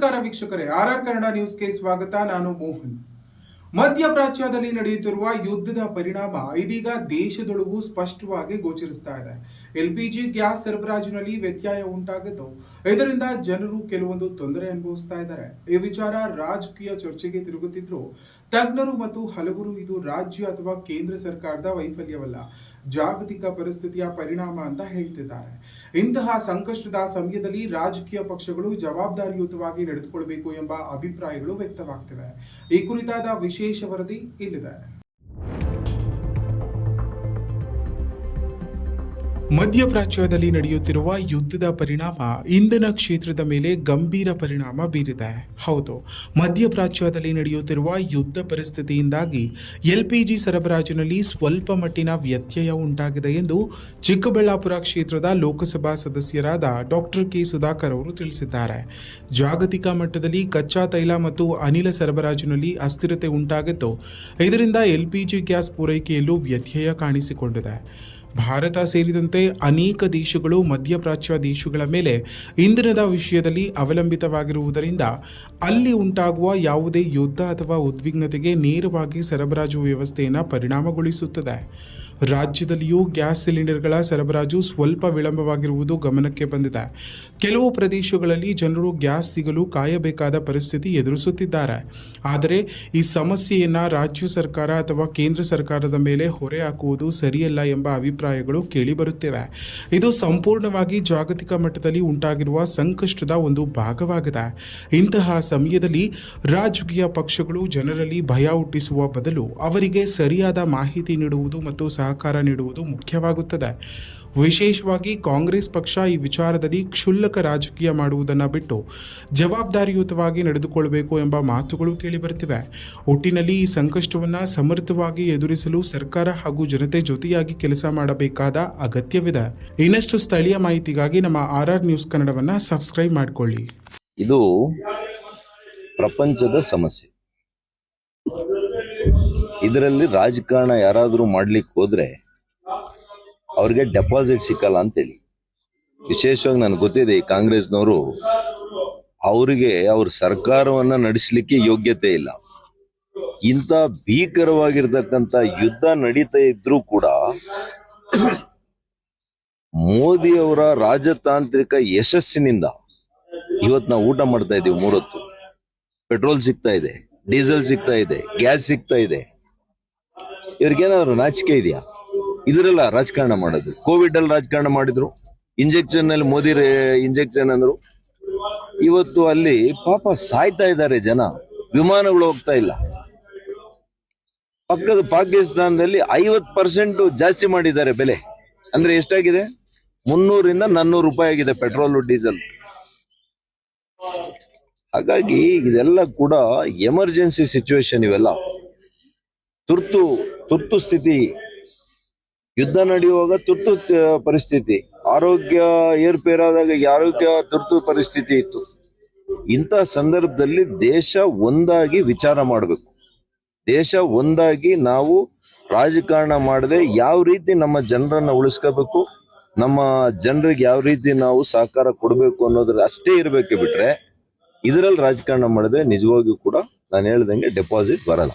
ನಮಸ್ಕಾರ ವೀಕ್ಷಕರೇ, ಆರ್ಆರ್ ಕನ್ನಡ ನ್ಯೂಸ್ಗೆ ಸ್ವಾಗತ. ನಾನು ಮೋಹನ್. ಮಧ್ಯಪ್ರಾಚ್ಯದಲ್ಲಿ ನಡೆಯುತ್ತಿರುವ ಯುದ್ಧದ ಪರಿಣಾಮ ಇದೀಗ ದೇಶದೊಳಗೂ ಸ್ಪಷ್ಟವಾಗಿ ಗೋಚರಿಸ್ತಾ ಇದೆ. ಎಲ್ಪಿಜಿ ಗ್ಯಾಸ್ ಸರಬರಾಜಿನಲ್ಲಿ ವ್ಯತ್ಯಯ ಉಂಟಾಗಿದ್ದು, ಇದರಿಂದ ಜನರು ಕೆಲವೊಂದು ತೊಂದರೆ ಅನುಭವಿಸ್ತಾ ಇದ್ದಾರೆ. ಈ ವಿಚಾರ ರಾಜಕೀಯ ಚರ್ಚೆಗೆ ತಿರುಗುತ್ತಿದ್ರು ತಜ್ಞರು ಮತ್ತು ಹಲವರು ಇದು ರಾಜ್ಯ ಅಥವಾ ಕೇಂದ್ರ ಸರ್ಕಾರದ ವೈಫಲ್ಯವಲ್ಲ, ಜಾಗತಿಕ ಪರಿಸ್ಥಿತಿಯ ಪರಿಣಾಮ ಅಂತ ಹೇಳ್ತಿದ್ದಾರೆ. ಇಂತಹ ಸಂಕಷ್ಟದ ಸಮಯದಲ್ಲಿ ರಾಜಕೀಯ ಪಕ್ಷಗಳು ಜವಾಬ್ದಾರಿಯುತವಾಗಿ ನಡೆದುಕೊಳ್ಳಬೇಕು ಎಂಬ ಅಭಿಪ್ರಾಯಗಳು ವ್ಯಕ್ತವಾಗ್ತಿವೆ. ಈ ಕುರಿತಾದ ವಿಶೇಷ ವರದಿ ಇಲ್ಲಿದೆ. ಮಧ್ಯಪ್ರಾಚ್ಯದಲ್ಲಿ ನಡೆಯುತ್ತಿರುವ ಯುದ್ಧದ ಪರಿಣಾಮ ಇಂಧನ ಕ್ಷೇತ್ರದ ಮೇಲೆ ಗಂಭೀರ ಪರಿಣಾಮ ಬೀರಿದೆ. ಹೌದು, ಮಧ್ಯಪ್ರಾಚ್ಯದಲ್ಲಿ ನಡೆಯುತ್ತಿರುವ ಯುದ್ಧ ಪರಿಸ್ಥಿತಿಯಿಂದಾಗಿ ಎಲ್ಪಿಜಿ ಸರಬರಾಜಿನಲ್ಲಿ ಸ್ವಲ್ಪ ಮಟ್ಟಿನ ವ್ಯತ್ಯಯ ಉಂಟಾಗಿದೆ ಎಂದು ಚಿಕ್ಕಬಳ್ಳಾಪುರ ಕ್ಷೇತ್ರದ ಲೋಕಸಭಾ ಸದಸ್ಯರಾದ ಡಾಕ್ಟರ್ ಕೆ ಸುಧಾಕರ್ ಅವರು ತಿಳಿಸಿದ್ದಾರೆ. ಜಾಗತಿಕ ಮಟ್ಟದಲ್ಲಿ ಕಚ್ಚಾ ತೈಲ ಮತ್ತು ಅನಿಲ ಸರಬರಾಜಿನಲ್ಲಿ ಅಸ್ಥಿರತೆ ಉಂಟಾಗಿದ್ದು, ಇದರಿಂದ ಎಲ್ಪಿಜಿ ಗ್ಯಾಸ್ ಪೂರೈಕೆಯಲ್ಲೂ ವ್ಯತ್ಯಯ ಕಾಣಿಸಿಕೊಂಡಿದೆ. ಭಾರತ ಸೇರಿದಂತೆ ಅನೇಕ ದೇಶಗಳು ಮಧ್ಯಪ್ರಾಚ್ಯ ದೇಶಗಳ ಮೇಲೆ ಇಂಧನದ ವಿಷಯದಲ್ಲಿ ಅವಲಂಬಿತವಾಗಿರುವುದರಿಂದ ಅಲ್ಲಿ ಉಂಟಾಗುವ ಯಾವುದೇ ಯುದ್ಧ ಅಥವಾ ಉದ್ವಿಗ್ನತೆಗೆ ನೇರವಾಗಿ ಸರಬರಾಜು ವ್ಯವಸ್ಥೆಯನ್ನು ಪರಿಣಾಮಗೊಳಿಸುತ್ತದೆ. ರಾಜ್ಯದಲ್ಲಿಯೂ ಗ್ಯಾಸ್ ಸಿಲಿಂಡರ್ಗಳ ಸರಬರಾಜು ಸ್ವಲ್ಪ ವಿಳಂಬವಾಗಿರುವುದು ಗಮನಕ್ಕೆ ಬಂದಿದೆ. ಕೆಲವು ಪ್ರದೇಶಗಳಲ್ಲಿ ಜನರು ಗ್ಯಾಸ್ ಸಿಗಲು ಕಾಯಬೇಕಾದ ಪರಿಸ್ಥಿತಿ ಎದುರಿಸುತ್ತಿದ್ದಾರೆ. ಆದರೆ ಈ ಸಮಸ್ಯೆಯನ್ನು ರಾಜ್ಯ ಸರ್ಕಾರ ಅಥವಾ ಕೇಂದ್ರ ಸರ್ಕಾರದ ಮೇಲೆ ಹೊರೆ ಹಾಕುವುದು ಸರಿಯಲ್ಲ ಎಂಬ ಅಭಿಪ್ರಾಯಗಳು ಕೇಳಿಬರುತ್ತಿವೆ. ಇದು ಸಂಪೂರ್ಣವಾಗಿ ಜಾಗತಿಕ ಮಟ್ಟದಲ್ಲಿ ಉಂಟಾಗಿರುವ ಸಂಕಷ್ಟದ ಒಂದು ಭಾಗವಾಗಿದೆ. ಇಂತಹ ಸಮಯದಲ್ಲಿ ರಾಜಕೀಯ ಪಕ್ಷಗಳು ಜನರಲ್ಲಿ ಭಯ ಹುಟ್ಟಿಸುವ ಬದಲು ಅವರಿಗೆ ಸರಿಯಾದ ಮಾಹಿತಿ ನೀಡುವುದು ಮತ್ತು ಸಹಕಾರ ನೀಡುವುದು ಮುಖ್ಯವಾಗುತ್ತದೆ. ವಿಶೇಷವಾಗಿ ಕಾಂಗ್ರೆಸ್ ಪಕ್ಷ ಈ ವಿಚಾರದಲ್ಲಿ ಕ್ಷುಲ್ಲಕ ರಾಜಕೀಯ ಮಾಡುವುದನ್ನು ಬಿಟ್ಟು ಜವಾಬ್ದಾರಿಯುತವಾಗಿ ನಡೆದುಕೊಳ್ಳಬೇಕು ಎಂಬ ಮಾತುಗಳು ಕೇಳಿಬರುತ್ತಿವೆ. ಒಟ್ಟಿನಲ್ಲಿ ಈ ಸಂಕಷ್ಟವನ್ನು ಸಮರ್ಥವಾಗಿ ಎದುರಿಸಲು ಸರ್ಕಾರ ಹಾಗೂ ಜನತೆ ಜೊತೆಯಾಗಿ ಕೆಲಸ ಮಾಡಬೇಕಾದ ಅಗತ್ಯವಿದೆ. ಇನ್ನಷ್ಟು ಸ್ಥಳೀಯ ಮಾಹಿತಿಗಾಗಿ ನಮ್ಮ ಆರ್ಆರ್ ನ್ಯೂಸ್ ಕನ್ನಡವನ್ನು ಸಬ್ಸ್ಕ್ರೈಬ್ ಮಾಡಿಕೊಳ್ಳಿ. ಇದು ಪ್ರಪಂಚದ ಸಮಸ್ಯೆ. ಇದರಲ್ಲಿ ರಾಜಕಾರಣ ಯಾರಾದರೂ ಮಾಡ್ಲಿಕ್ಕೆ ಹೋದ್ರೆ ಅವ್ರಿಗೆ ಡೆಪಾಸಿಟ್ ಸಿಕ್ಕಲ್ಲ ಅಂತೇಳಿ. ವಿಶೇಷವಾಗಿ ನನಗೆ ಗೊತ್ತಿದೆ, ಈ ಕಾಂಗ್ರೆಸ್ನವರು ಅವರಿಗೆ ಅವ್ರ ಸರ್ಕಾರವನ್ನ ನಡೆಸಲಿಕ್ಕೆ ಯೋಗ್ಯತೆ ಇಲ್ಲ. ಇಂಥ ಭೀಕರವಾಗಿರ್ತಕ್ಕಂಥ ಯುದ್ಧ ನಡೀತಾ ಇದ್ರೂ ಕೂಡ ಮೋದಿ ಅವರ ರಾಜತಾಂತ್ರಿಕ ಯಶಸ್ಸಿನಿಂದ ಇವತ್ತು ನಾವು ಊಟ ಮಾಡ್ತಾ ಇದ್ದೀವಿ. 3 ಹೊತ್ತು ಪೆಟ್ರೋಲ್ ಸಿಗ್ತಾ ಇದೆ, ಡೀಸೆಲ್ ಸಿಗ್ತಾ ಇದೆ, ಗ್ಯಾಸ್ ಸಿಗ್ತಾ ಇದೆ. ಇವ್ರಿಗೇನಾದ್ರು ನಾಚಿಕೆ ಇದೆಯಾ? ಇದರಲ್ಲ ರಾಜಕಾರಣ ಮಾಡೋದು. ಕೋವಿಡ್ ಅಲ್ಲಿ ರಾಜಕಾರಣ ಮಾಡಿದ್ರು, ಇಂಜೆಕ್ಷನ್ ನಲ್ಲಿ ಮೋದಿ ಇಂಜೆಕ್ಷನ್ ಅಂದ್ರು. ಇವತ್ತು ಅಲ್ಲಿ ಪಾಪ ಸಾಯ್ತಾ ಇದ್ದಾರೆ ಜನ, ವಿಮಾನಗಳು ಹೋಗ್ತಾ ಇಲ್ಲ. ಪಕ್ಕದ ಪಾಕಿಸ್ತಾನದಲ್ಲಿ 50% ಜಾಸ್ತಿ ಮಾಡಿದ್ದಾರೆ ಬೆಲೆ. ಅಂದ್ರೆ ಎಷ್ಟಾಗಿದೆ? 300ರಿಂದ 400 ರೂಪಾಯಿ ಆಗಿದೆ ಪೆಟ್ರೋಲ್ ಡೀಸೆಲ್. ಹಾಗಾಗಿ ಇದೆಲ್ಲ ಕೂಡ ಎಮರ್ಜೆನ್ಸಿ ಸಿಚುವೇಶನ್. ಇವೆಲ್ಲ ತುರ್ತು ಸ್ಥಿತಿ. ಯುದ್ಧ ನಡೆಯುವಾಗ ತುರ್ತು ಪರಿಸ್ಥಿತಿ, ಆರೋಗ್ಯ ಏರ್ಪೇರಾದಾಗ ಆರೋಗ್ಯ ತುರ್ತು ಪರಿಸ್ಥಿತಿ ಇತ್ತು. ಇಂಥ ಸಂದರ್ಭದಲ್ಲಿ ದೇಶ ಒಂದಾಗಿ ವಿಚಾರ ಮಾಡಬೇಕು. ದೇಶ ಒಂದಾಗಿ ನಾವು ರಾಜಕಾರಣ ಮಾಡದೆ ಯಾವ ರೀತಿ ನಮ್ಮ ಜನರನ್ನ ಉಳಿಸ್ಕೋಬೇಕು, ನಮ್ಮ ಜನರಿಗೆ ಯಾವ ರೀತಿ ನಾವು ಸಹಕಾರ ಕೊಡಬೇಕು ಅನ್ನೋದ್ರ ಅಷ್ಟೇ ಇರಬೇಕೆ ಬಿಟ್ರೆ ಇದರಲ್ಲಿ ರಾಜಕಾರಣ ಮಾಡಿದ್ರೆ ನಿಜವಾಗಿಯೂ ಕೂಡ ನಾನು ಹೇಳ್ದಂಗೆ ಡೆಪಾಸಿಟ್ ಬರಲ್ಲ.